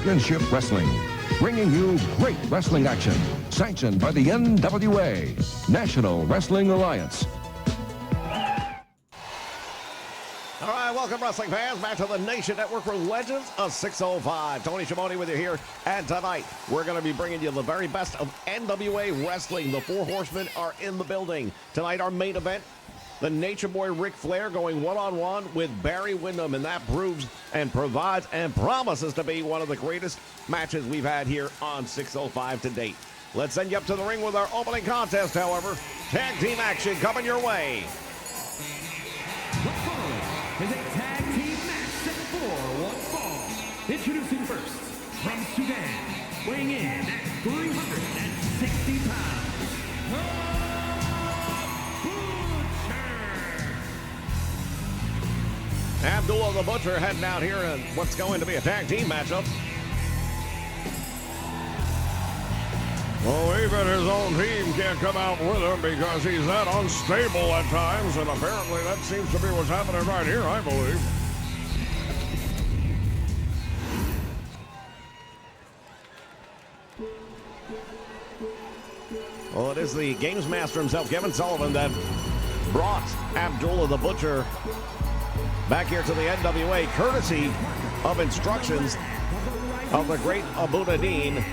Championship Wrestling, bringing you great wrestling action, sanctioned by the NWA, National Wrestling Alliance. All right, welcome, wrestling fans, back to the Nation Network for Legends of 605. Tony Schiavone with you here, and tonight we're going to be bringing you the very best of NWA wrestling. The Four Horsemen are in the building. Tonight, our main event, the Nature Boy Ric Flair going one-on-one with Barry Windham, and that proves and provides and promises to be one of the greatest matches we've had here on 605 to date. Let's send you up to the ring with our opening contest, however. Tag team action coming your way. Is a tag team match set for one fall. Introducing first, from Sudan, weighing in at 360 pounds, the Butcher. Abdullah the Butcher heading out here in what's going to be a tag team matchup. Well, even his own team can't come out with him because he's that unstable at times, and apparently that seems to be what's happening right here, I believe. Well, it is the Games Master himself, Kevin Sullivan, that brought Abdullah the Butcher back here to the NWA, courtesy of instructions of the great Abu Nadine.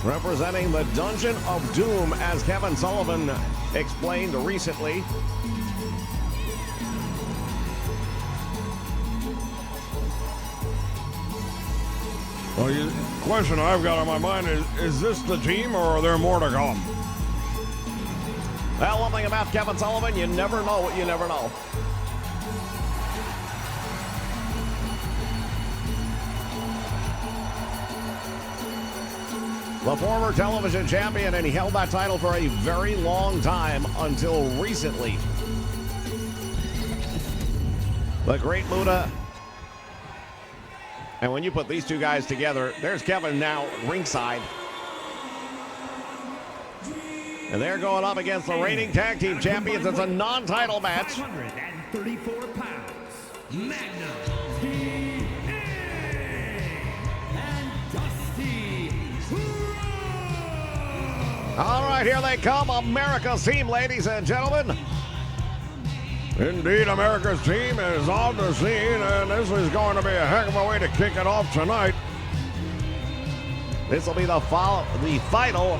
Representing the Dungeon of Doom, as Kevin Sullivan explained recently. Well, the question I've got on my mind is this the team, or are there more to come? Well, one thing about Kevin Sullivan, you never know what you never know. The former television champion, and he held that title for a very long time until recently. The Great Muta. And when you put these two guys together, there's Kevin now ringside. And they're going up against the reigning tag team champions. It's a non-title match. 534 pounds, Magnum. All right, here they come, America's team, ladies and gentlemen. Indeed, America's team is on the scene, and this is going to be a heck of a way to kick it off tonight. This will be the final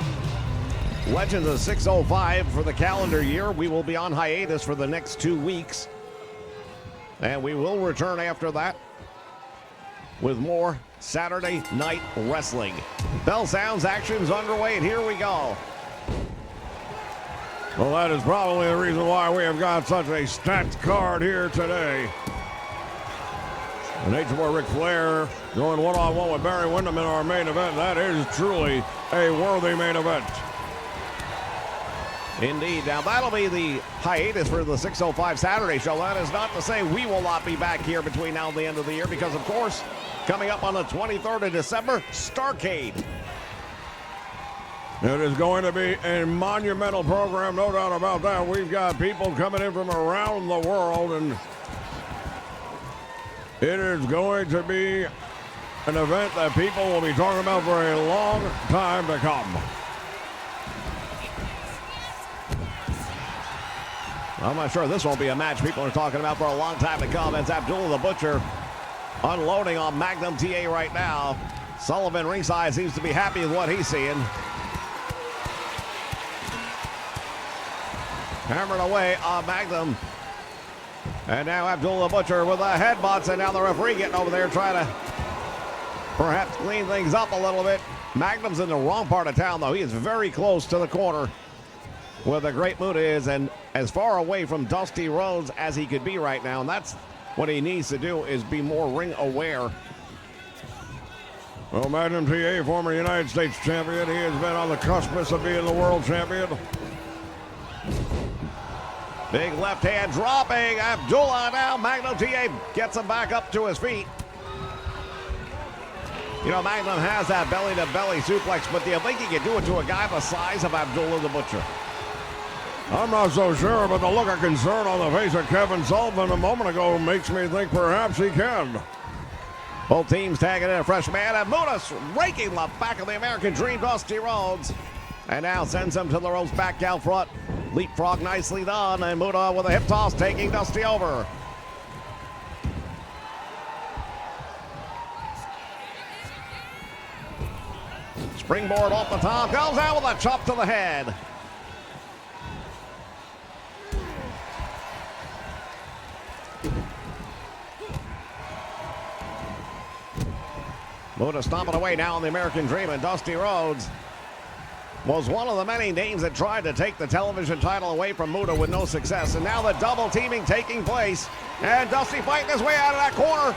Legends of 605 for the calendar year. We will be on hiatus for the next 2 weeks, and we will return after that with more Saturday Night Wrestling. Bell sounds, action's underway, and here we go. Well, that is probably the reason why we have got such a stacked card here today. The Nature Boy Ric Flair going one-on-one with Barry Windham in our main event. That is truly a worthy main event. Indeed. Now, that'll be the hiatus for the 605 Saturday show. That is not to say we will not be back here between now and the end of the year, because, of course, coming up on the 23rd of December, Starrcade. It is going to be a monumental program, no doubt about that. We've got people coming in from around the world, and it is going to be an event that people will be talking about for a long time to come. I'm not sure this won't be a match people are talking about for a long time to come. It's Abdullah the Butcher unloading on Magnum TA right now. Sullivan ringside seems to be happy with what he's seeing. Hammering away on Magnum. And now Abdullah the Butcher with the headbutts, and now the referee getting over there trying to perhaps clean things up a little bit. Magnum's in the wrong part of town, though. He is very close to the corner where the Great Muta is, and as far away from Dusty Rhodes as he could be right now. And that's what he needs to do, is be more ring aware. Well, Magnum TA, former United States champion. He has been on the cusp of being the world champion. Big left hand dropping. Abdullah now. Magnum TA gets him back up to his feet. You know, Magnum has that belly-to-belly suplex, but do you think he can do it to a guy the size of Abdullah the Butcher? I'm not so sure, but the look of concern on the face of Kevin Sullivan a moment ago makes me think perhaps he can. Both teams tagging in a fresh man, and Muta raking the back of the American Dream, Dusty Rhodes. And now sends him to the ropes back out front. Leapfrog nicely done, and Muta with a hip toss taking Dusty over. Springboard off the top, goes out with a chop to the head. Muta stomping away now on the American Dream, and Dusty Rhodes was one of the many names that tried to take the television title away from Muta with no success. And now the double teaming taking place, and Dusty fighting his way out of that corner.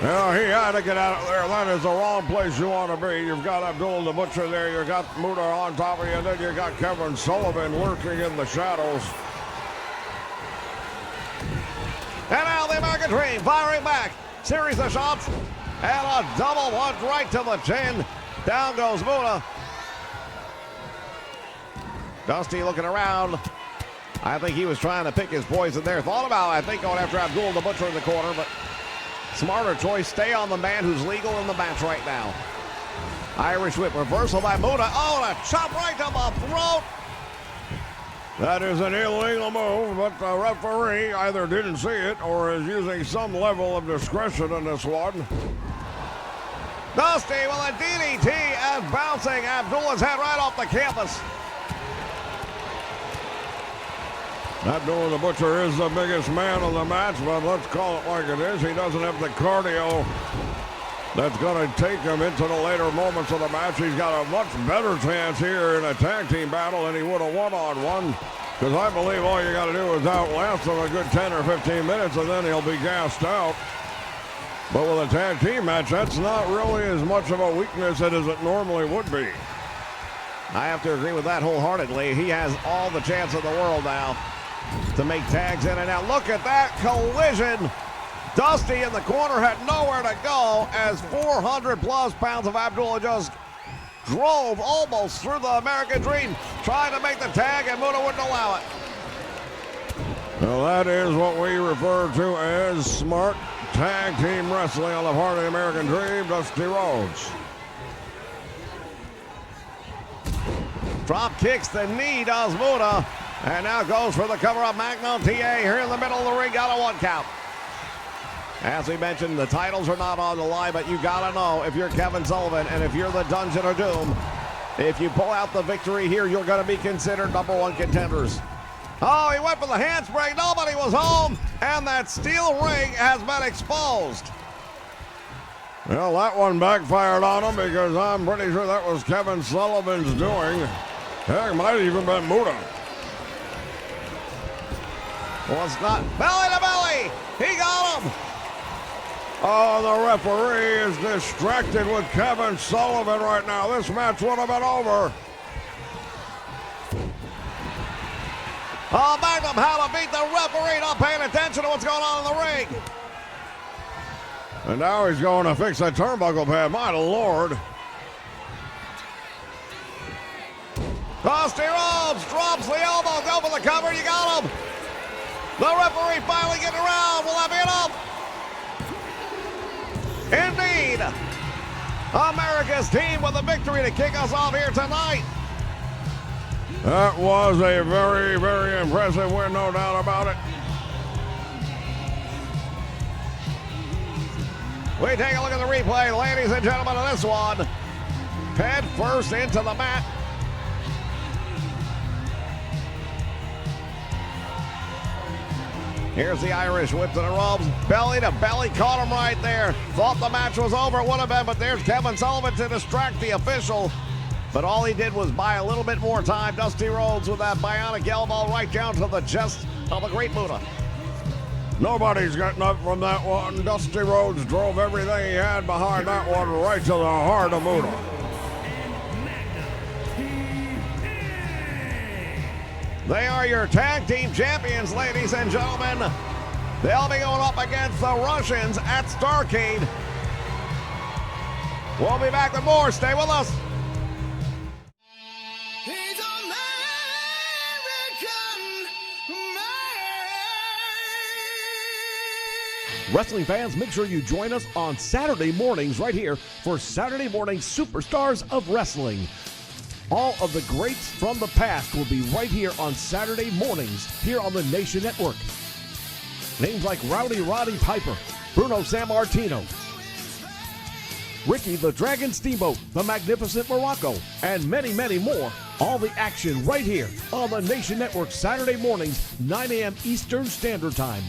Yeah, he had to get out of there. That is the wrong place you want to be. You've got Abdullah the Butcher there. You've got Muta on top of you, and then you got Kevin Sullivan working in the shadows. And now the American Dream firing back. Series of shots. And a double one right to the chin. Down goes Muta. Dusty looking around. I think he was trying to pick his poison there. Thought about, I think, going after Abdullah the Butcher in the corner, but smarter choice. Stay on the man who's legal in the match right now. Irish whip reversal by Muta. Oh, and a chop right to the throat. That is an illegal move, but the referee either didn't see it or is using some level of discretion in this one. Dusty with a DDT and bouncing Abdullah's head right off the canvas. Abdullah the Butcher is the biggest man of the match, but let's call it like it is. He doesn't have the cardio that's going to take him into the later moments of the match. He's got a much better chance here in a tag team battle than he would a one-on-one, because I believe all you got to do is outlast him a good 10 or 15 minutes, and then he'll be gassed out. But with a tag team match, that's not really as much of a weakness as it normally would be. I have to agree with that wholeheartedly. He has all the chance in the world now to make tags in and out. Look at that collision. Dusty in the corner had nowhere to go as 400-plus pounds of Abdullah just drove almost through the American Dream, trying to make the tag, and Muta wouldn't allow it. Well, that is what we refer to as smart tag team wrestling on the part of the American Dream, Dusty Rhodes. Drop kicks the knee, does Muta, and now goes for the cover-up. Magnum TA here in the middle of the ring, got a one count. As we mentioned, the titles are not on the line, but you gotta know, if you're Kevin Sullivan and if you're the Dungeon of Doom, if you pull out the victory here, you're gonna be considered #1 contenders. Oh, he went for the handspring. Nobody was home, and that steel ring has been exposed. Well, that one backfired on him because I'm pretty sure that was Kevin Sullivan's doing. Heck, might have even been Muta. Was not belly to belly. He got him. Oh, the referee is distracted with Kevin Sullivan right now. This match would have been over. Oh, Magnum, how to beat the referee, not paying attention to what's going on in the ring. And now he's going to fix that turnbuckle pad. My Lord. Dusty Rhodes drops the elbow. Go for the cover. You got him. The referee finally getting around. Will that be enough? Indeed. America's team with a victory to kick us off here tonight. That was a very, very impressive win, no doubt about it. We take a look at the replay, ladies and gentlemen, of this one. Head first into the mat. Here's the Irish whip to the ropes. Belly to belly, caught him right there. Thought the match was over, it would have been, but there's Kevin Sullivan to distract the official. But all he did was buy a little bit more time. Dusty Rhodes with that bionic elbow right down to the chest of the great Muta. Nobody's getting up from that one. Dusty Rhodes drove everything he had behind that one right to the heart of Muta. They are your tag team champions, ladies and gentlemen. They'll be going up against the Russians at Starrcade. We'll be back with more. Stay with us. He's American Wrestling fans, make sure you join us on Saturday mornings right here for Saturday Morning Superstars of Wrestling. All of the greats from the past will be right here on Saturday mornings here on the Nation Network. Names like Rowdy Roddy Piper, Bruno Sammartino, Ricky the Dragon Steamboat, the Magnificent Morocco, and many, many more. All the action right here on the Nation Network Saturday mornings, 9 a.m. Eastern Standard Time.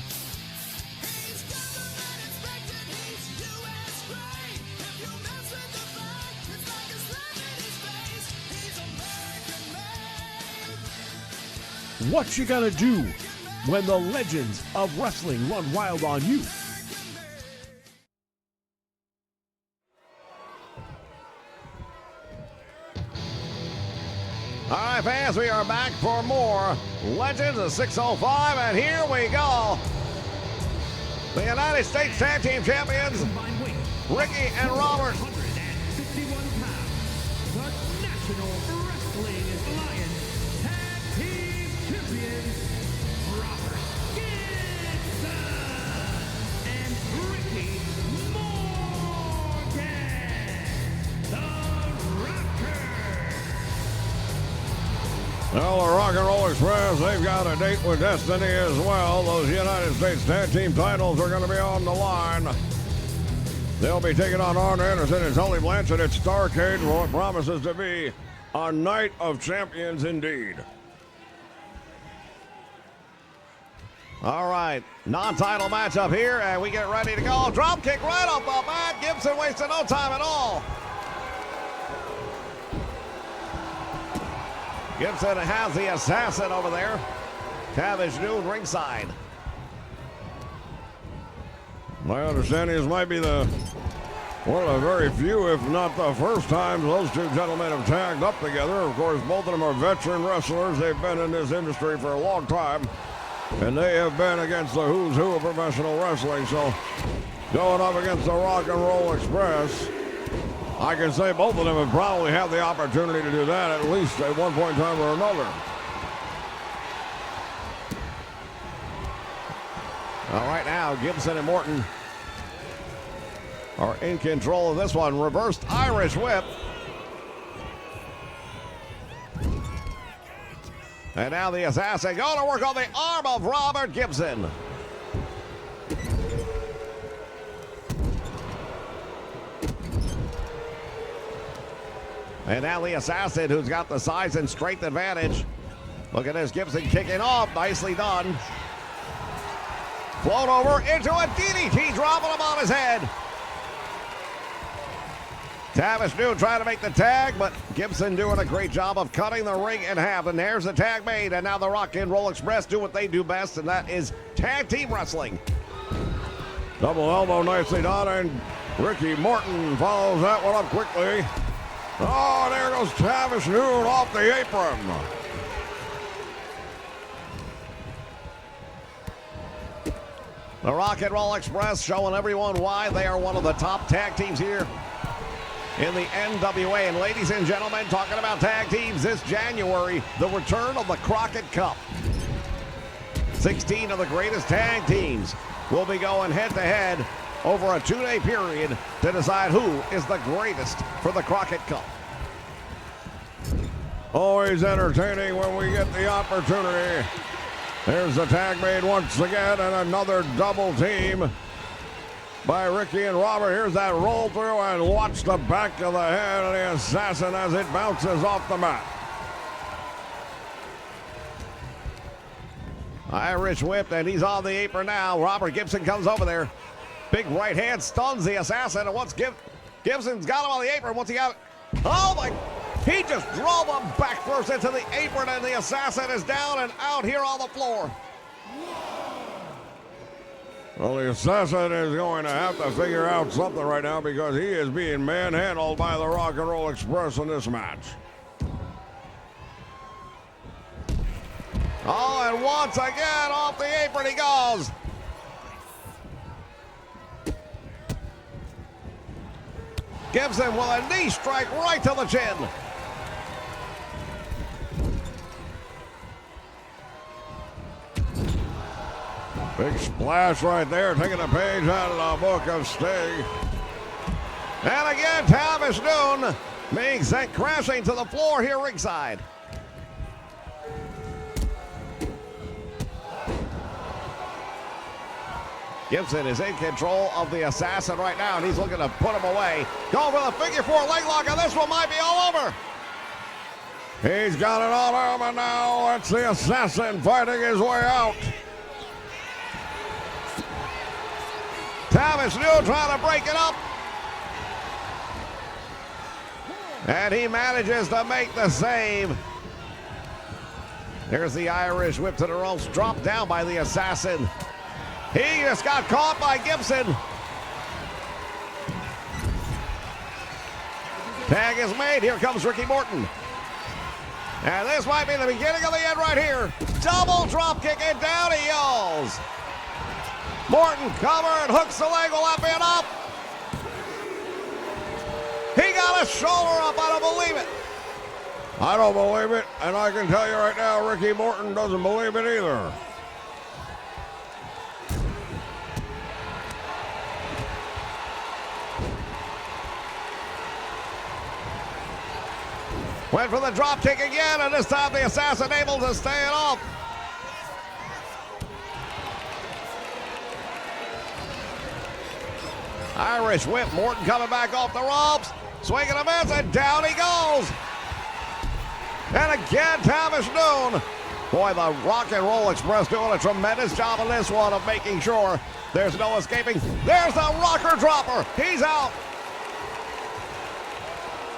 What you gonna do when the legends of wrestling run wild on you? All right, fans, we are back for more Legends of 605, and here we go. The United States Tag Team Champions, Combined weight, Ricky and Robert. 161 pounds. The National Wrestling Alliance Tag Team Champions, Robert Gibson and Ricky Morgan, the Rocker. Well, the Rock and Roll Express, they've got a date with Destiny as well. Those United States Tag Team titles are going to be on the line. They'll be taking on Arn Anderson and Tully Blanchard at Starrcade for what promises to be a night of champions indeed. All right, non-title matchup here, and we get ready to go. Drop kick right off the bat. Gibson wasted no time at all. Gibson has the assassin over there. Tavish Noon ringside. My understanding is might be one of the very few, if not the first time, those two gentlemen have tagged up together. Of course, both of them are veteran wrestlers. They've been in this industry for a long time, and they have been against the who's who of professional wrestling. So, going up against the Rock and Roll Express, I can say both of them have probably had the opportunity to do that at least at one point in time or another. All right, now Gibson and Morton are in control of this one. Reversed Irish whip. And now the assassin going to work on the arm of Robert Gibson. And now the assassin, who's got the size and strength advantage. Look at this, Gibson kicking off. Nicely done. Float over into a DDT, dropping him on his head. Tavish Noon trying to make the tag, but Gibson doing a great job of cutting the ring in half. And there's the tag made. And now the Rock and Roll Express do what they do best, and that is tag team wrestling. Double elbow nicely done, and Ricky Morton follows that one up quickly. Oh, there goes Tavish Noon off the apron. The Rock and Roll Express showing everyone why they are one of the top tag teams here in the NWA. And ladies and gentlemen, talking about tag teams this January, the return of the Crockett Cup. 16 of the greatest tag teams will be going head-to-head over a 2-day period to decide who is the greatest for the Crockett Cup. Always entertaining when we get the opportunity. There's the tag made once again, and another double team by Ricky and Robert. Here's that roll through, and watch the back of the head of the assassin as it bounces off the mat. Irish whip, and he's on the apron now. Robert Gibson comes over there. Big right hand stuns the assassin, and once Gibson's got him on the apron, once he got it, oh my, he just drove him back first into the apron, and the assassin is down and out here on the floor. Well, the assassin is going to have to figure out something right now because he is being manhandled by the Rock and Roll Express in this match. Oh, and once again, off the apron he goes. Gibson with a knee strike right to the chin. Big splash right there, taking a page out of the book of Sting. And again, Thomas Noon being sent crashing to the floor here ringside. Gibson is in control of the Assassin right now, and he's looking to put him away. Going for the figure four leg lock, and this one might be all over. He's got it on him, and now it's the Assassin fighting his way out. Thomas New trying to break it up. And he manages to make the save. There's the Irish whip to the ropes, dropped down by the Assassin. He just got caught by Gibson. Tag is made. Here comes Ricky Morton. And this might be the beginning of the end right here. Double drop kick, and down he yells. Morton cover and hooks the leg. Will that be enough? He got his shoulder up. I don't believe it. I don't believe it, and I can tell you right now, Ricky Morton doesn't believe it either. Went for the drop kick again, and this time the Assassin able to stay it off. Irish whip, Morton coming back off the ropes, swinging a miss, and down he goes. And again, Thomas Noon. Boy, the Rock and Roll Express doing a tremendous job on this one of making sure there's no escaping. There's the rocker dropper. He's out.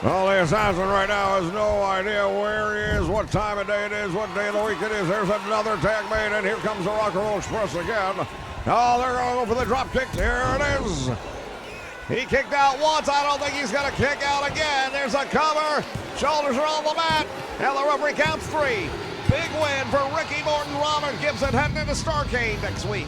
Well, the Assassin right now has no idea where he is, what time of day it is, what day of the week it is. There's another tag made, and here comes the Rock and Roll Express again. Oh, they're going to go for the drop kick. Here it is. He kicked out once. I don't think he's going to kick out again. There's a cover. Shoulders are on the mat. And the referee counts 3. Big win for Ricky Morton. Robert Gibson heading into Starrcade next week.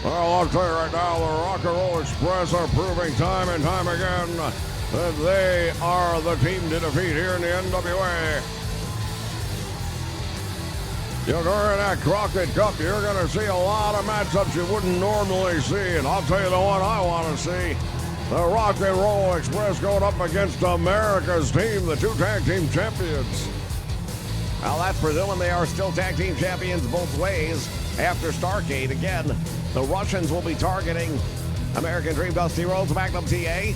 Well, I'll tell you right now, the Rock and Roll Express are proving time and time again that they are the team to defeat here in the NWA. During that Crockett Cup, you're going to see a lot of matchups you wouldn't normally see, and I'll tell you the one I want to see. The Rock and Roll Express going up against America's team, the 2 tag team champions. Well, that's presuming they are still tag team champions both ways after Starrcade. Again, the Russians will be targeting American Dream, Dusty Rhodes, Magnum TA.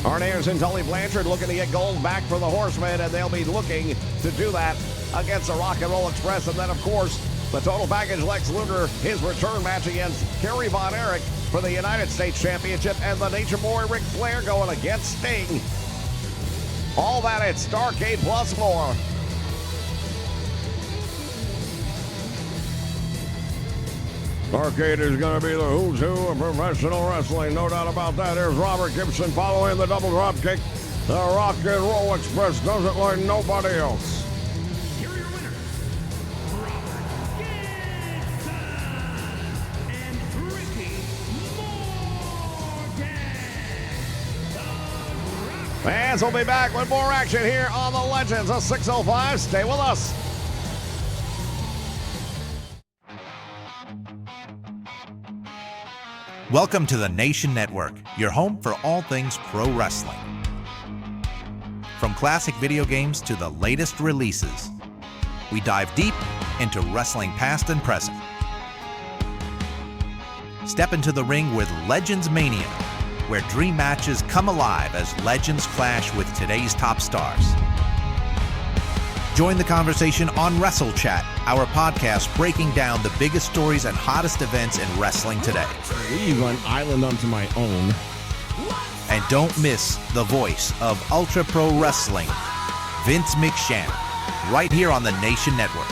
Arn Anderson, Tully Blanchard looking to get gold back for the Horsemen, and they'll be looking to do that against the Rock and Roll Express. And then, of course, the total package Lex Luger, his return match against Kerry Von Erich for the United States Championship, and the Nature Boy Ric Flair going against Sting. All that at Starrcade plus more. Starrcade is going to be the who's who of professional wrestling, no doubt about that. There's Robert Gibson following the double drop kick. The Rock and Roll Express does it like nobody else. Here are your winners, Robert Gibson and Ricky Morton. Fans will be back with more action here on the Legends of 605. Stay with us. Welcome to the Nation Network, your home for all things pro wrestling. From classic video games to the latest releases, we dive deep into wrestling past and present. Step into the ring with Legends Mania, where dream matches come alive as legends clash with today's top stars. Join the conversation on Wrestle Chat, our podcast breaking down the biggest stories and hottest events in wrestling today. Leave an island unto my own. And don't miss the voice of Ultra Pro Wrestling, Vince McShane, right here on the Nation Network.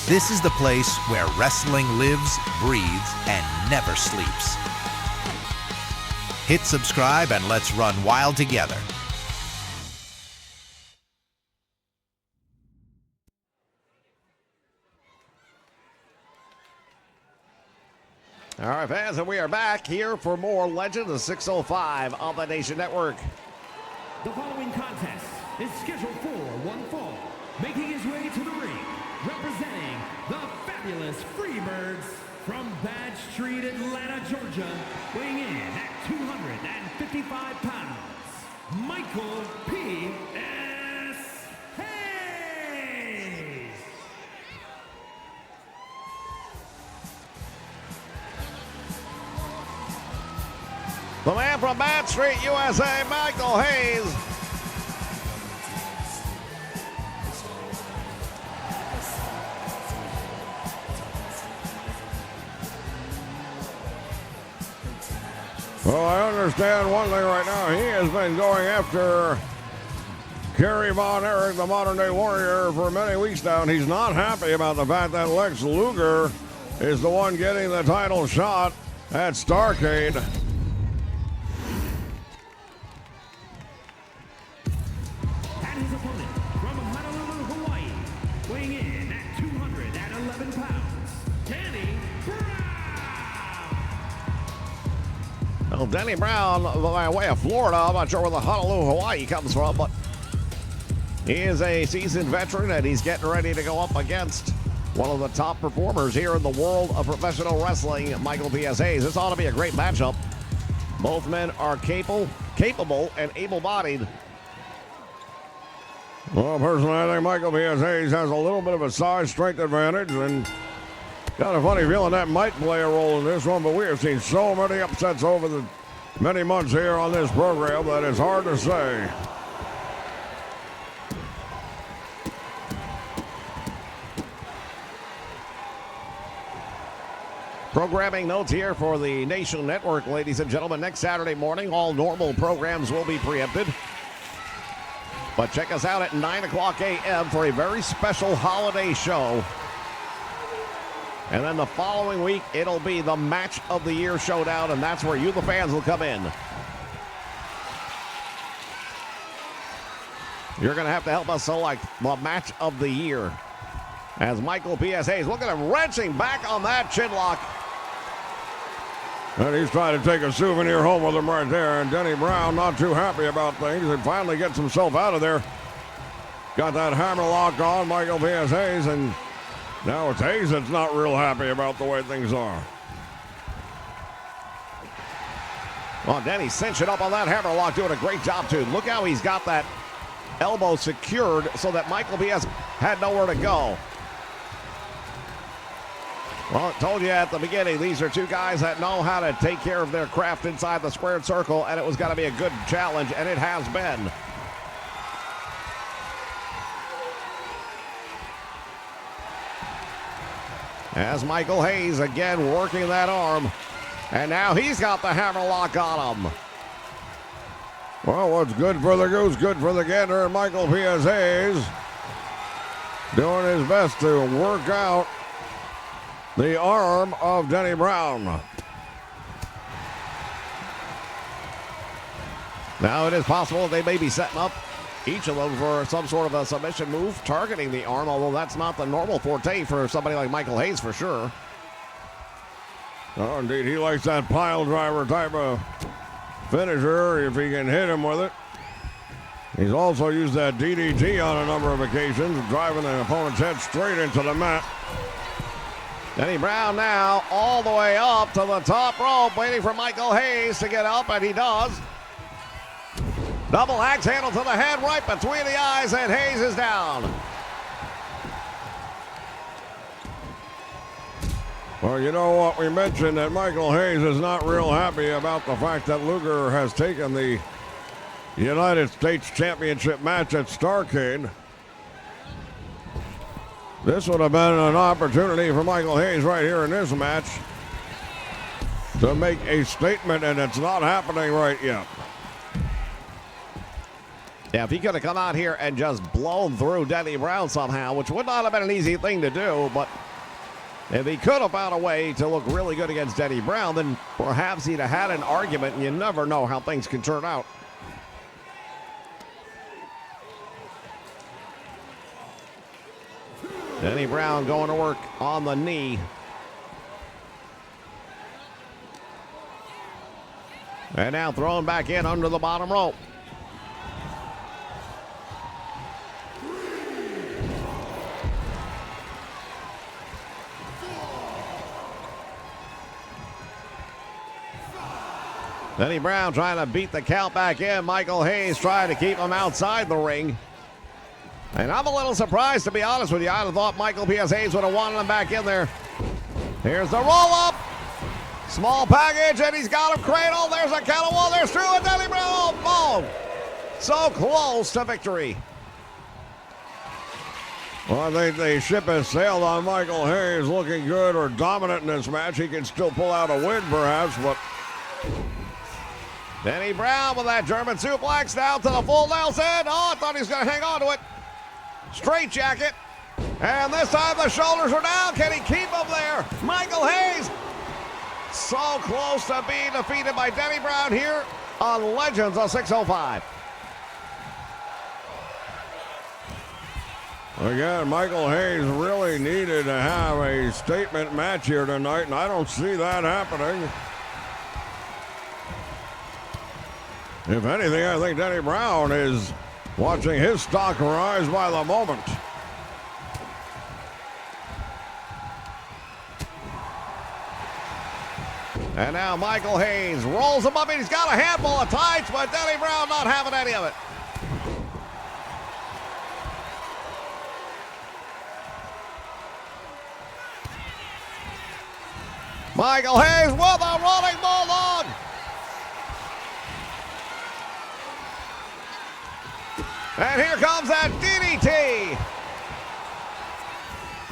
This is the place where wrestling lives, breathes, and never sleeps. Hit subscribe and let's run wild together. All right, fans, and we are back here for more Legend of 605 on the Nation Network. The following contest is scheduled for one fall. Making his way to the ring, representing the fabulous Freebirds from Badge Street, Atlanta, Georgia, weighing in at 255 pounds, Michael P.S. Hayes. The man from Bad Street, USA, Michael Hayes. Well, I understand one thing right now. He has been going after Kerry Von Erich, the modern-day warrior, for many weeks now, and he's not happy about the fact that Lex Luger is the one getting the title shot at Starrcade. And his opponent from Honolulu, Hawaii, weighing in at 211 pounds, Danny Brown. Well, Denny Brown, by way of Florida, I'm not sure where the Honolulu, Hawaii comes from, but he is a seasoned veteran, and he's getting ready to go up against one of the top performers here in the world of professional wrestling, Michael P.S. Hayes. This ought to be a great matchup. Both men are capable and able-bodied. Well, personally, I think Michael P.S. Hayes has a little bit of a size strength advantage, and got a funny feeling that might play a role in this one, but we have seen so many upsets over the many months here on this program that it's hard to say. Programming notes here for the Nation Network, ladies and gentlemen. Next Saturday morning, all normal programs will be preempted. But check us out at 9 o'clock a.m. for a very special holiday show. And then the following week, it'll be the Match of the Year showdown, and that's where you, the fans, will come in. You're going to have to help us select the Match of the Year. As Michael P.S. Hayes, look at him wrenching back on that chin lock. And he's trying to take a souvenir home with him right there. And Denny Brown not too happy about things. And finally gets himself out of there. Got that hammer lock on Michael P.S. Hayes. And now it's Hayes that's not real happy about the way things are. Well, Denny cinching up on that hammer lock, doing a great job, too. Look how he's got that elbow secured so that Michael P.S. had nowhere to go. Well, I told you at the beginning, these are two guys that know how to take care of their craft inside the squared circle, and it was going to be a good challenge, and it has been. As Michael Hayes again working that arm, and now he's got the hammer lock on him. Well, what's good for the goose, good for the gander, and Michael P.S. Hayes doing his best to work out the arm of Denny Brown. Now it is possible they may be setting up each of them for some sort of a submission move, targeting the arm, although that's not the normal forte for somebody like Michael Hayes for sure. Oh, indeed, he likes that pile driver type of finisher if he can hit him with it. He's also used that DDT on a number of occasions, driving an opponent's head straight into the mat. Denny Brown now all the way up to the top rope, waiting for Michael Hayes to get up, and he does. Double axe handle to the head, right between the eyes, and Hayes is down. Well, you know what? We mentioned that Michael Hayes is not real happy about the fact that Luger has taken the United States Championship match at Starrcade. This would have been an opportunity for Michael Hayes right here in this match to make a statement, and it's not happening right yet. Yeah, if he could have come out here and just blown through Denny Brown somehow, which would not have been an easy thing to do, but if he could have found a way to look really good against Denny Brown, then perhaps he'd have had an argument, and you never know how things can turn out. Denny Brown going to work on the knee. And now thrown back in under the bottom rope. Denny Brown trying to beat the count back in. Michael Hayes trying to keep him outside the ring. And I'm a little surprised, to be honest with you. I'd have thought Michael P.S. Hayes would have wanted him back in there. Here's the roll-up. Small package, and he's got him cradled. There's a count of one. There's two, and Denny Brown. Oh, so close to victory. Well, I think the ship has sailed on Michael Hayes, looking good or dominant in this match. He can still pull out a win, perhaps, but... Denny Brown with that German suplex down to the full Nelson. Oh, I thought he was going to hang on to it. Straight jacket. And this time the shoulders are down. Can he keep him there? Michael Hayes so close to being defeated by Denny Brown here on Legends of 605. Again, Michael Hayes really needed to have a statement match here tonight, and I don't see that happening. If anything, I think Denny Brown is watching his stock rise by the moment. And now Michael Hayes rolls him up, and he's got a handful of tights, but Denny Brown not having any of it. Michael Hayes with a running bulldog. And here comes that DDT.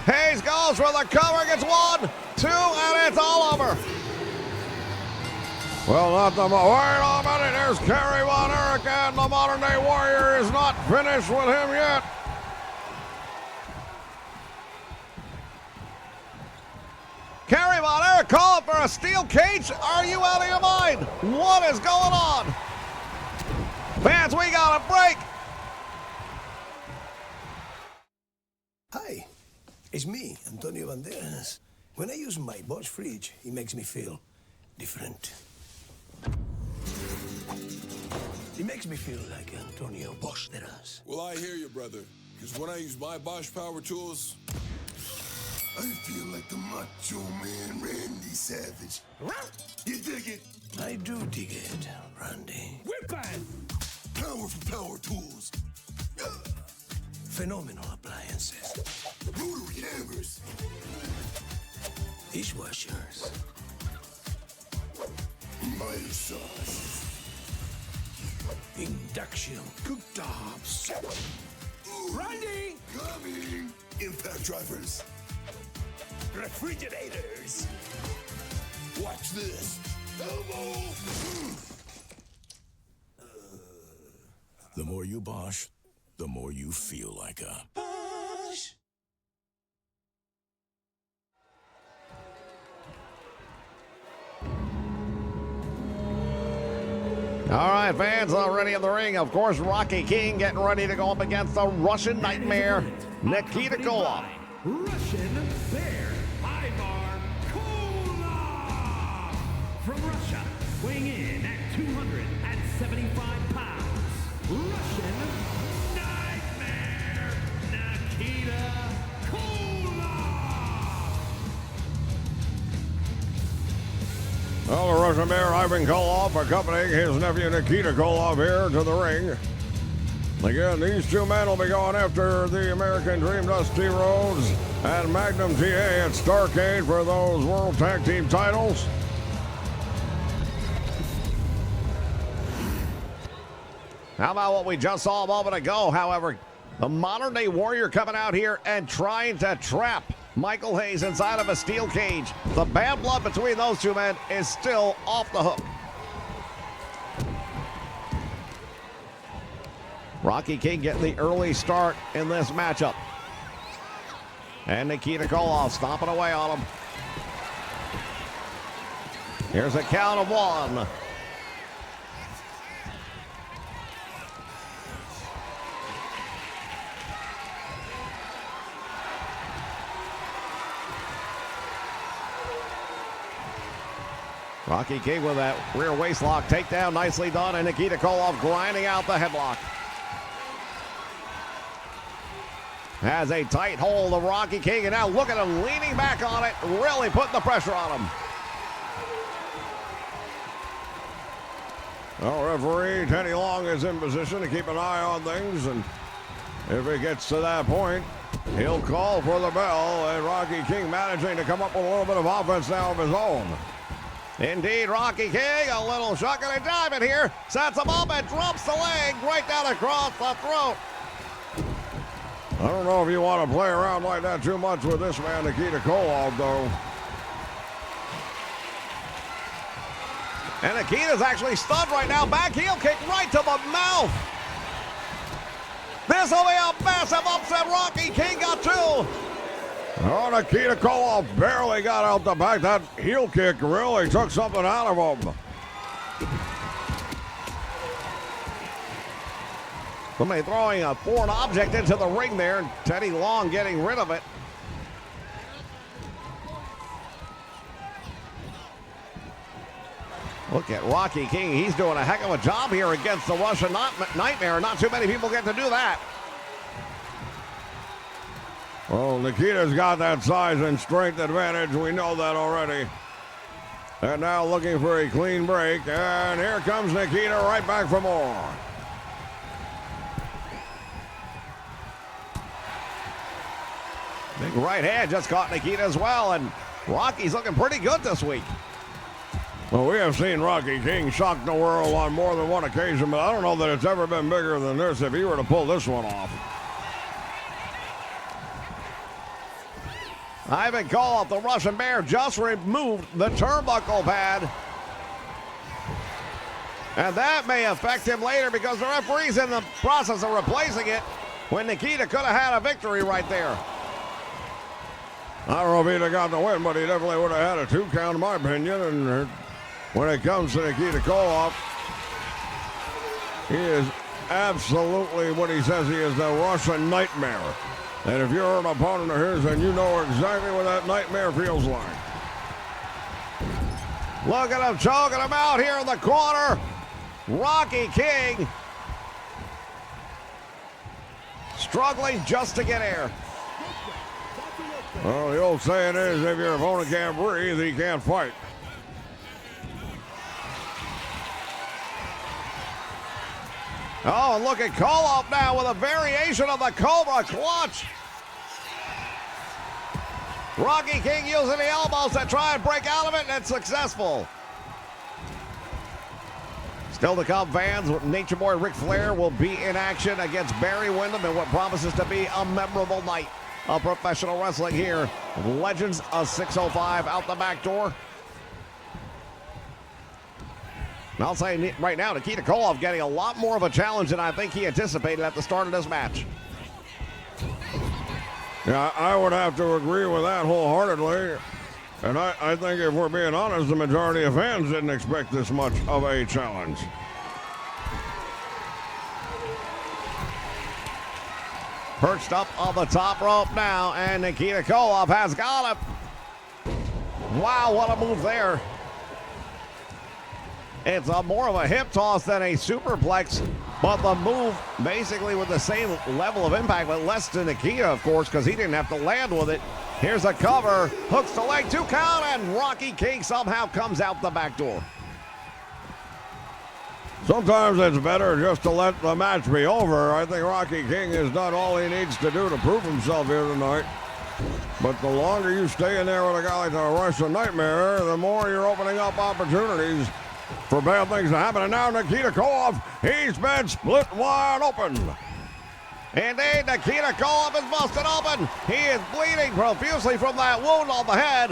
Hayes goes for the cover, gets 1, 2, and it's all over. Well, not the... Wait a minute, there's Kerry Von Erich, and the Modern Day Warrior is not finished with him yet. Kerry Von Erich calling for a steel cage. Are you out of your mind? What is going on? Fans, we got a break. Hi, it's me, Antonio Banderas. When I use my Bosch fridge, it makes me feel different. It makes me feel like Antonio Banderas. Well, I hear you, brother. Because when I use my Bosch power tools, I feel like the Macho Man Randy Savage. You dig it? I do dig it, Randy. Powerful power tools. Phenomenal appliances. Rotary hammers. Dishwashers. Mighty sauce. Induction cooktops. Randy! Coming! Impact drivers. Refrigerators. Watch this. Elbow! The more you Bosch, the more you feel like a Bosch. All right, fans, already in the ring. Of course, Rocky King getting ready to go up against the Russian Nightmare, Nikita Koloff. Russian Bear Ivar Koloff from Russia, weighing in at 275 pounds. Russian Nightmare Nikita Koloff. Well, the Russian Bear, Ivan Koloff, accompanying his nephew Nikita Koloff here to the ring. Again, these two men will be going after the American Dream, Dusty Rhodes and Magnum TA at Starrcade for those World Tag Team titles. How about what we just saw a moment ago, however? The Modern Day Warrior coming out here and trying to trap Michael Hayes inside of a steel cage. The bad blood between those two men is still off the hook. Rocky King getting the early start in this matchup. And Nikita Koloff stomping away on him. Here's a count of 1. Rocky King with that rear waist lock takedown. Nicely done. And Nikita Koloff grinding out the headlock. Has a tight hold of Rocky King. And now look at him leaning back on it. Really putting the pressure on him. Our referee, Teddy Long, is in position to keep an eye on things. And if it gets to that point, he'll call for the bell. And Rocky King managing to come up with a little bit of offense now of his own. Indeed, Rocky King, a little shucking and jiving here. Sets him up and drops the leg right down across the throat. I don't know if you want to play around like that too much with this man, Nikita Koloff, though. And Nikita's actually stunned right now. Back heel kick right to the mouth. This will be a massive upset. Rocky King got two. Oh, Nikita Koloff barely got out the back. That heel kick really took something out of him. Somebody throwing a foreign object into the ring there, and Teddy Long getting rid of it. Look at Rocky King. He's doing a heck of a job here against the Russian Nightmare. Not too many people get to do that. Well, Nikita's got that size and strength advantage. We know that already. And now looking for a clean break. And here comes Nikita right back for more. Big right hand just caught Nikita as well. And Rocky's looking pretty good this week. Well, we have seen Rocky King shock the world on more than one occasion, but I don't know that it's ever been bigger than this if he were to pull this one off. Ivan Koloff, the Russian Bear, just removed the turnbuckle pad. And that may affect him later because the referee's in the process of replacing it when Nikita could have had a victory right there. I don't know if he'd have got the win, but he definitely would have had a 2 count in my opinion. And when it comes to Nikita Koloff, he is absolutely what he says he is, the Russian Nightmare. And if you're an opponent of his, then you know exactly what that nightmare feels like. Look at him choking him out here in the corner. Rocky King struggling just to get air. Well, the old saying is, if your opponent can't breathe, he can't fight. Oh, and look at Koloff now with a variation of the Cobra Clutch. Rocky King using the elbows to try and break out of it, and it's successful. Still to come, fans, Nature Boy Ric Flair will be in action against Barry Windham in what promises to be a memorable night of professional wrestling here. Legends of 605 out the back door. And I'll say right now, Nikita Koloff getting a lot more of a challenge than I think he anticipated at the start of this match. Yeah, I would have to agree with that wholeheartedly. And I think if we're being honest, the majority of fans didn't expect this much of a challenge. Perched up on the top rope now, and Nikita Koloff has got him. Wow, what a move there. It's more of a hip toss than a superplex, but the move basically with the same level of impact, but less to Nikita, of course, because he didn't have to land with it. Here's a cover, hooks the leg, 2 count, and Rocky King somehow comes out the back door. Sometimes it's better just to let the match be over. I think Rocky King has done all he needs to do to prove himself here tonight. But the longer you stay in there with a guy like the Russian Nightmare, the more you're opening up opportunities for bad things to happen. And now Nikita Koloff, he's been split wide open. Indeed, Nikita Koloff is busted open. He is bleeding profusely from that wound on the head.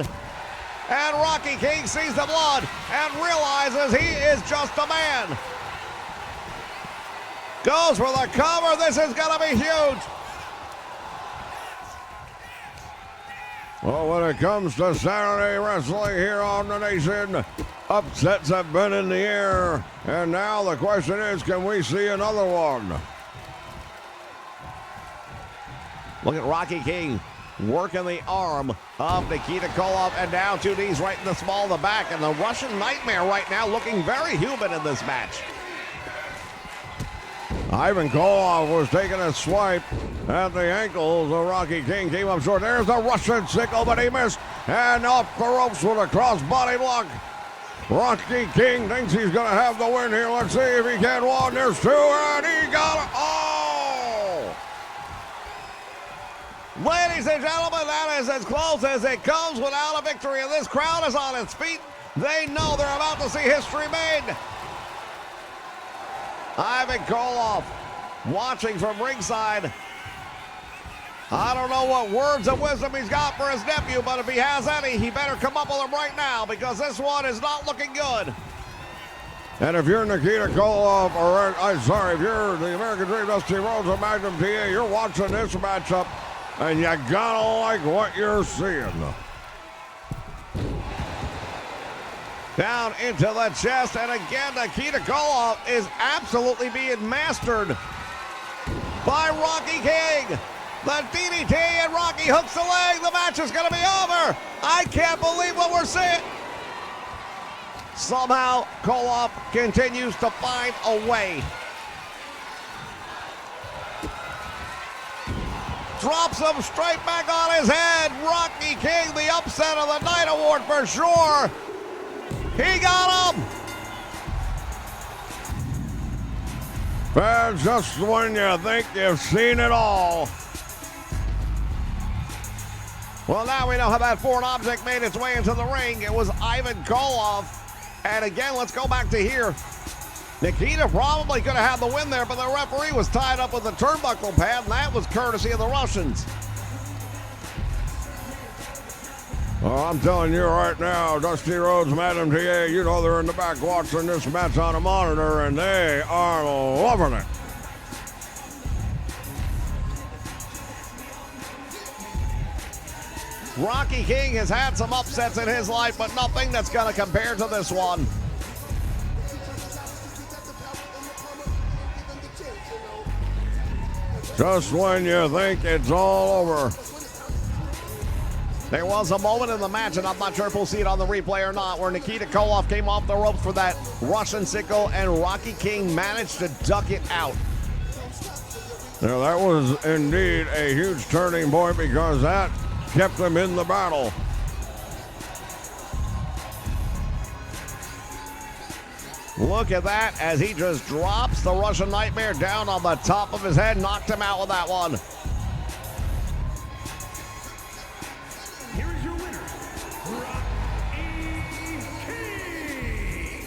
And Rocky King sees the blood and realizes he is just a man. Goes for the cover. This is going to be huge. Well, when it comes to Saturday wrestling here on the Nation, upsets have been in the air. And now the question is, can we see another one? Look at Rocky King working the arm of Nikita Koloff, and down 2 knees right in the small of the back. And the Russian Nightmare right now looking very human in this match. Ivan Koloff was taking a swipe at the ankles of Rocky King. Came up short. There's the Russian sickle, but he missed. And off the ropes with a crossbody block. Rocky King thinks he's going to have the win here. Let's see if he can. One, there's two, and he got it. Oh! Ladies and gentlemen, that is as close as it comes without a victory. And this crowd is on its feet. They know they're about to see history made. Ivan Koloff watching from ringside. I don't know what words of wisdom he's got for his nephew, but if he has any, he better come up with them right now, because this one is not looking good. And if you're Nikita Koloff, or I'm sorry, if you're the American Dream, Dusty Rhodes, or Magnum TA, you're watching this matchup, and you gotta like what you're seeing. Down into the chest, and again, Nikita Koloff is absolutely being mastered by Rocky King. The DDT, and Rocky hooks the leg. The match is going to be over. I can't believe what we're seeing. Somehow, Koloff continues to find a way. Drops him straight back on his head. Rocky King, the upset of the night award for sure. He got him. Fans, just when you think you've seen it all. Well, now we know how that foreign object made its way into the ring. It was Ivan Koloff. And again, let's go back to here. Nikita probably could have had the win there, but the referee was tied up with the turnbuckle pad, and that was courtesy of the Russians. Oh, I'm telling you right now, Dusty Rhodes, Madam TA, you know they're in the back watching this match on a monitor, and they are loving it. Rocky King has had some upsets in his life, but nothing that's going to compare to this one. Just when you think it's all over. There was a moment in the match, and I'm not sure if we'll see it on the replay or not, where Nikita Koloff came off the ropes for that Russian sickle, and Rocky King managed to duck it out. Now, that was indeed a huge turning point, because that kept him in the battle. Look at that as he just drops the Russian Nightmare down on the top of his head. Knocked him out with that one. Here is your winner, Rocky King.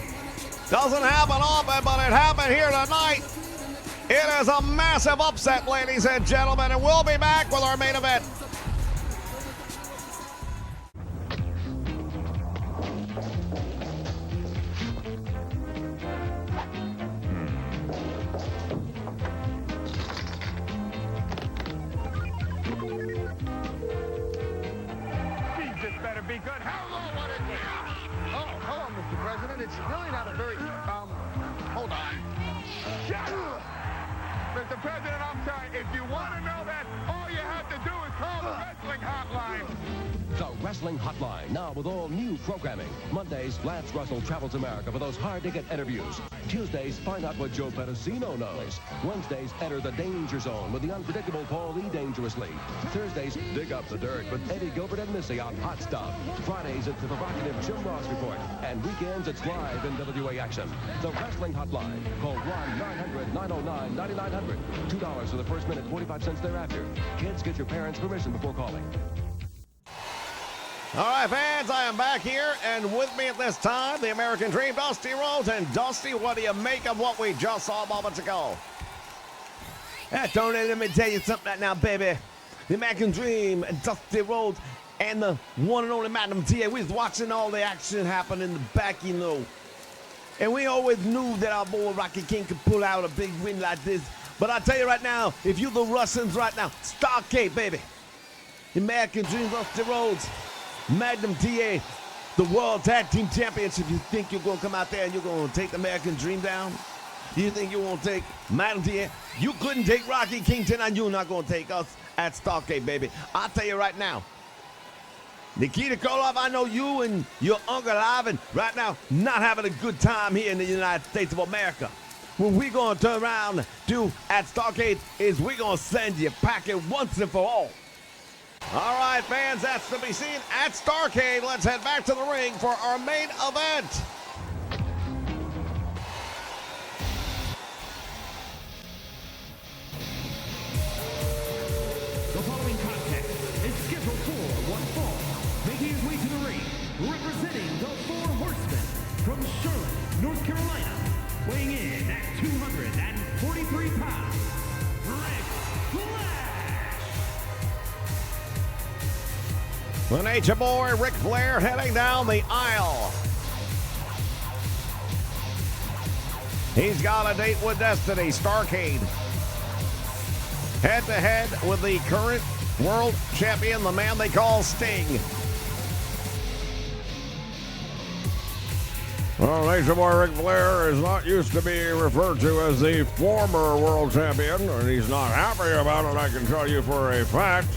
Doesn't happen often, but it happened here tonight. It is a massive upset, ladies and gentlemen, and we'll be back with our main event. Be good. Hello, what is it? Oh, hello, Mr. President. It's really not a very, hold on. Shut up! Mr. President, I'm sorry. If you want to know that, all you have to do is call the wrestling hotline. The Wrestling Hotline, now with all new programming. Mondays, Lance Russell travels America for those hard-to-get interviews. Tuesdays, find out what Joe Pedicino knows. Wednesdays, enter the Danger Zone with the unpredictable Paul E. Dangerously. Thursdays, dig up the dirt with Eddie Gilbert and Missy on Hot Stuff. Fridays, it's the provocative Jim Ross Report. And weekends, it's live NWA action. The Wrestling Hotline. Call 1-900-909-9900. $2 for the first minute, 45 cents thereafter. Kids, get your parents' permission before calling. All right, fans, I am back here, and with me at this time, the American Dream, Dusty Rhodes. And Dusty, what do you make of what we just saw moments ago? Tony, let me tell you something right now, baby. The American Dream, and Dusty Rhodes, and the one and only Madam TA. We was watching all the action happen in the back, you know. And we always knew that our boy Rocky King could pull out a big win like this. But I tell you right now, if you the Russians right now, Starcade, baby. The American Dream, Dusty Rhodes. Magnum TA, the World Tag Team Championship. You think you're going to come out there and you're going to take the American Dream down? You think you won't take Madam T? You couldn't take Rocky Kington, and you're not going to take us at Starcade, baby. I'll tell you right now. Nikita Koloff, I know you and your Uncle Ivan right now not having a good time here in the United States of America. What we're going to turn around and do at Starcade is we're going to send you packing once and for all. All right, fans, that's to be seen at Starcade. Let's head back to the ring for our main event. The following contest is scheduled for one fall. Making his way to the ring, representing the Four Horsemen from Charlotte, North Carolina, weighing in at 243 pounds, Ric Flair. The Nature Boy, Ric Flair, heading down the aisle. He's got a date with Destiny, Starcade. Head-to-head with the current world champion, the man they call Sting. Well, Nature Boy Ric Flair is not used to being referred to as the former world champion, and he's not happy about it, I can tell you for a fact.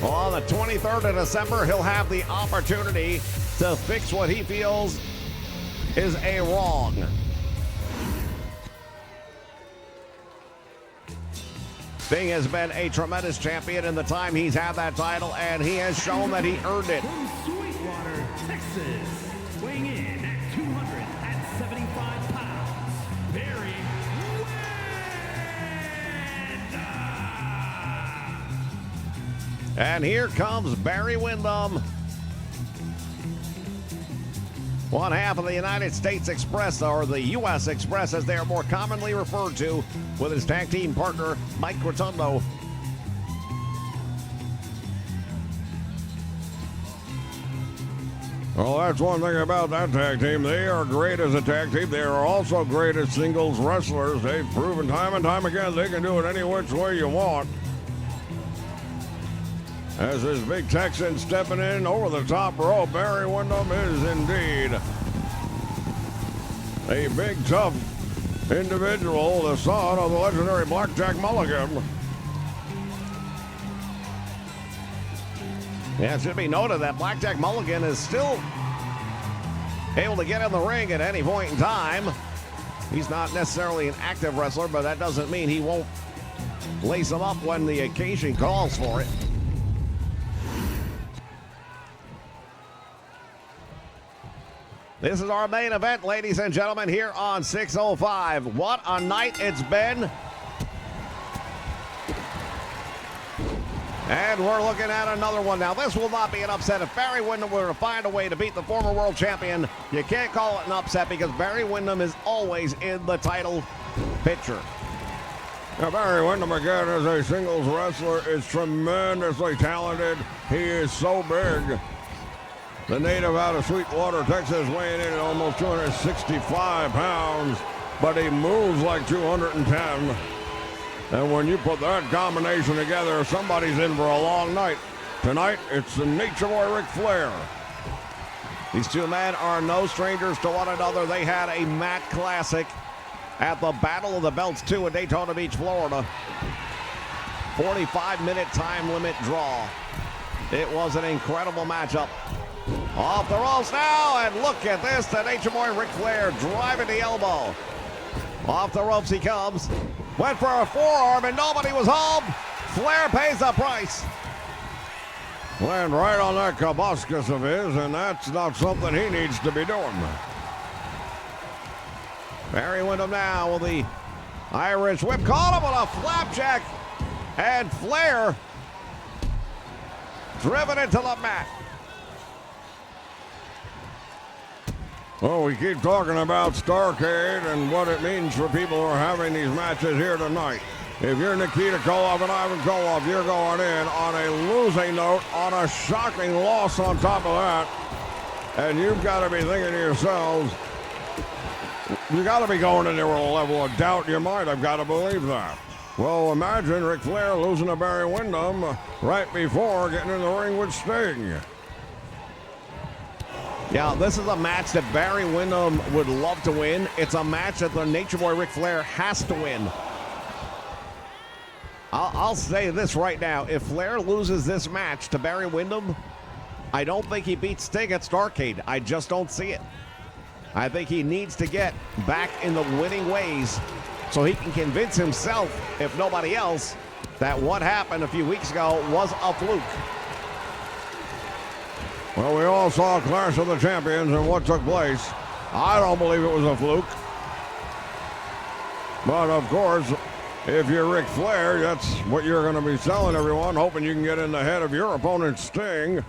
On the 23rd of December, he'll have the opportunity to fix what he feels is a wrong. Sting has been a tremendous champion in the time he's had that title, and he has shown that he earned it. From Sweetwater, Texas, weighing in at 275 pounds, Barry Windham. And here comes Barry Windham. One half of the United States Express, or the U.S. Express as they are more commonly referred to, with his tag team partner, Mike Rotundo. Well, that's one thing about that tag team. They are great as a tag team. They are also great as singles wrestlers. They've proven time and time again they can do it any which way you want. As this big Texan stepping in over the top rope, Barry Windham is indeed a big, tough individual, the son of the legendary Blackjack Mulligan. Yeah, it should be noted that Blackjack Mulligan is still able to get in the ring at any point in time. He's not necessarily an active wrestler, but that doesn't mean he won't lace him up when the occasion calls for it. This is our main event, ladies and gentlemen, here on 605. What a night it's been. And we're looking at another one now. This will not be an upset. If Barry Windham were to find a way to beat the former world champion, you can't call it an upset because Barry Windham is always in the title picture. Now, Barry Windham, again, as a singles wrestler, is tremendously talented. He is so big. The native out of Sweetwater, Texas, weighing in at almost 265 pounds, but he moves like 210. And when you put that combination together, somebody's in for a long night. Tonight, it's the Nature Boy Ric Flair. These two men are no strangers to one another. They had a mat classic at the Battle of the Belts 2 in Daytona Beach, Florida. 45-minute time limit draw. It was an incredible matchup. Off the ropes now, and look at this. The Nature Boy Ric Flair driving the elbow. Off the ropes he comes. Went for a forearm, and nobody was home. Flair pays the price. Land right on that kaboscus of his, and that's not something he needs to be doing. Barry Windham now with the Irish whip. Caught him with a flapjack. And Flair driven into the mat. Well, we keep talking about Starcade and what it means for people who are having these matches here tonight. If you're Nikita Koloff and Ivan Koloff, you're going in on a losing note, on a shocking loss on top of that. And you've got to be thinking to yourselves, you got to be going in there with a level of doubt in your mind. I've got to believe that. Well, imagine Ric Flair losing to Barry Windham right before getting in the ring with Sting. Yeah, this is a match that Barry Windham would love to win. It's a match that the Nature Boy Ric Flair has to win. I'll say this right now. If Flair loses this match to Barry Windham, I don't think he beats Sting at Starrcade. I just don't see it. I think he needs to get back in the winning ways so he can convince himself, if nobody else, that what happened a few weeks ago was a fluke. Well, we all saw Clash of the Champions and what took place. I don't believe it was a fluke. But, of course, if you're Ric Flair, that's what you're going to be selling everyone, hoping you can get in the head of your opponent, Sting.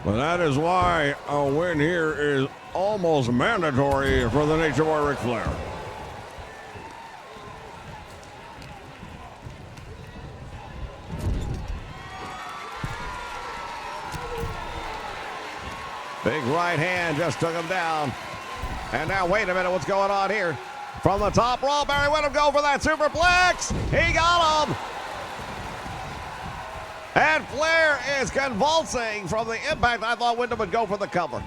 But that is why a win here is almost mandatory for the Nature Boy Ric Flair. Big right hand just took him down. And now, wait a minute, what's going on here? From the top rope, Barry Windham go for that superplex. He got him. And Flair is convulsing from the impact. I thought Windham would go for the cover.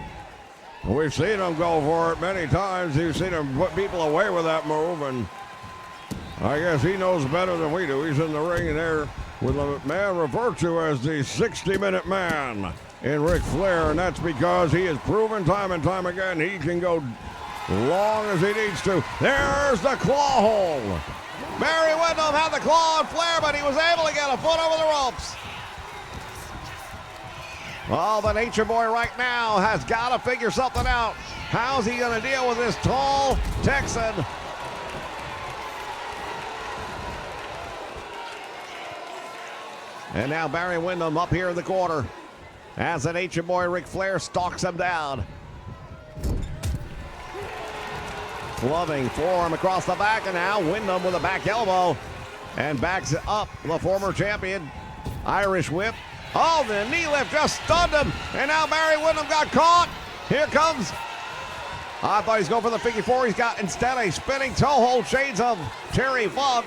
We've seen him go for it many times. You've seen him put people away with that move, and I guess he knows better than we do. He's in the ring there with a man referred to as the 60-minute man in Ric Flair, and that's because he has proven time and time again he can go long as he needs to. There's the claw hold. Barry Windham had the claw on Flair, but he was able to get a foot over the ropes. Oh, the Nature Boy right now has got to figure something out. How's he going to deal with this tall Texan? And now Barry Windham up here in the corner as the Nature Boy Ric Flair stalks him down. Loving forearm across the back, and now Windham with a back elbow and backs up the former champion. Irish whip. Oh, the knee lift just stunned him, and now Barry Windham got caught. Here comes. I thought he's going for the figure four. He's got instead a spinning toe hold, shades of Terry Funk.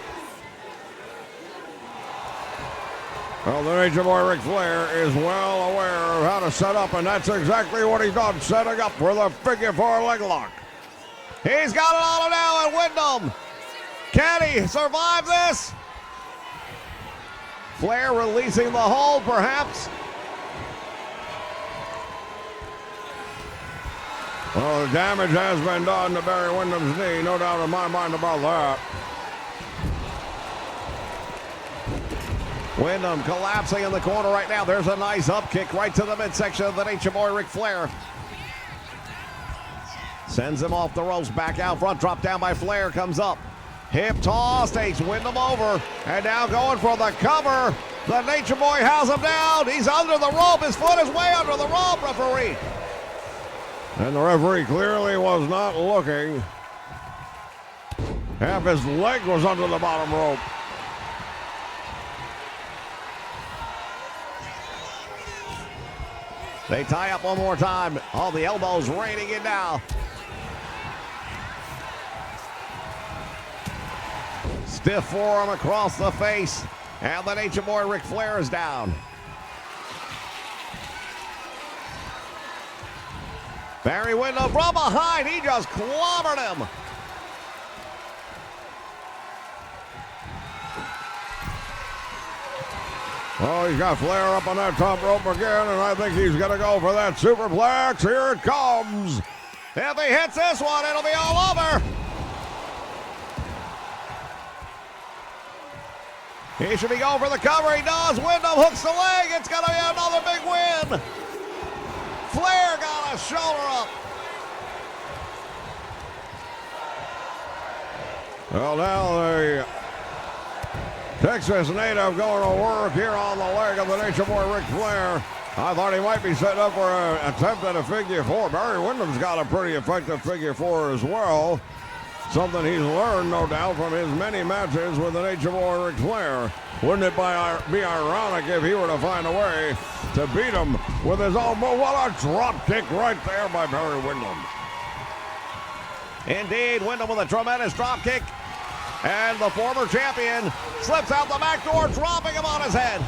Well, the Nature Boy Ric Flair is well aware of how to set up, and that's exactly what he's done, setting up for the figure four leg lock. He's got it all now, and Windham. Can he survive this? Flair releasing the hold, perhaps. Well, the damage has been done to Barry Windham's knee, no doubt in my mind about that. Windham collapsing in the corner right now. There's a nice up kick right to the midsection of the Nature Boy Ric Flair. Sends him off the ropes, back out front, drop down by Flair, comes up. Hip toss, takes Windham over, and now going for the cover. The Nature Boy has him down. He's under the rope. His foot is way under the rope, referee. And the referee clearly was not looking. Half his leg was under the bottom rope. They tie up one more time. All the elbows raining in now. Stiff forearm across the face. And the Nature Boy Ric Flair is down. Barry Windham from behind. He just clobbered him. Oh, he's got Flair up on that top rope again, and I think he's going to go for that superplex. Here it comes. If he hits this one, it'll be all over. He should be going for the cover. He does. Windham hooks the leg. It's going to be another big win. Flair got a shoulder up. Well, now the Texas native going to work here on the leg of the Nature Boy Ric Flair. I thought he might be setting up for an attempt at a figure four. Barry Windham's got a pretty effective figure four as well. Something he's learned, no doubt, from his many matches with the Nature Boy Ric Flair. Wouldn't it be ironic if he were to find a way to beat him with his own move? What a drop kick right there by Barry Windham. Indeed, Windham with a tremendous drop kick. And the former champion slips out the back door, dropping him on his head.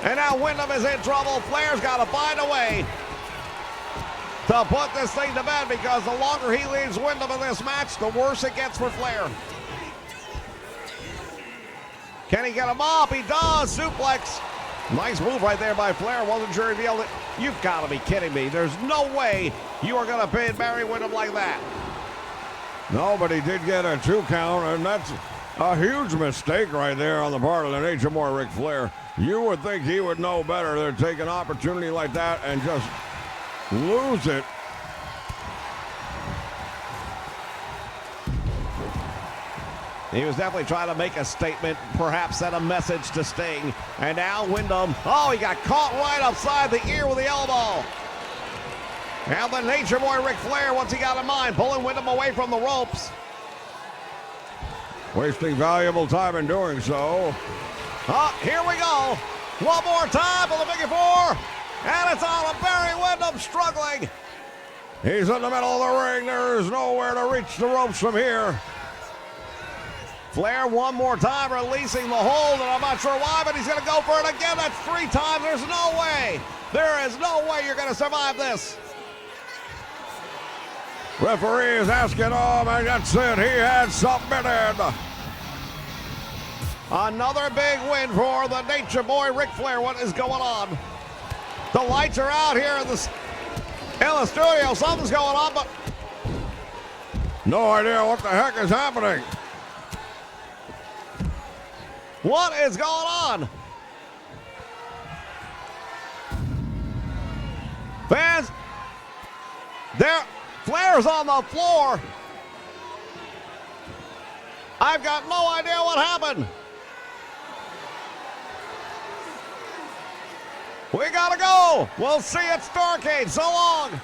And now Wyndham is in trouble. Flair's got to find a way to put this thing to bed, because the longer he leaves Wyndham in this match, the worse it gets for Flair. Can he get him up? He does. Suplex. Nice move right there by Flair. Wasn't sure if he held it. You've got to be kidding me. There's no way you are going to pin Barry Windham like that. No, but he did get a 2 count, and that's a huge mistake right there on the part of the Nature Boy Ric Flair. You would think he would know better than take an opportunity like that and just lose it. He was definitely trying to make a statement, perhaps send a message to Sting. And now Wyndham, oh, he got caught right upside the ear with the elbow. And the Nature Boy Ric Flair, what's he got in mind? Pulling Wyndham away from the ropes. Wasting valuable time in doing so. Here we go. One more time for the figure 4. And it's on to Barry Windham struggling. He's in the middle of the ring. There is nowhere to reach the ropes from here. Flair one more time releasing the hold, and I'm not sure why, but he's going to go for it again. That's 3 times. There's no way. There is no way you're going to survive this. Referee is asking him, and that's it. He had submitted. Another big win for the Nature Boy Ric Flair. What is going on? The lights are out here in the studio. Something's going on, but no idea what the heck is happening. What is going on? Fans, Flair's on the floor. I've got no idea what happened. We gotta go. We'll see you at Starrcade. So long.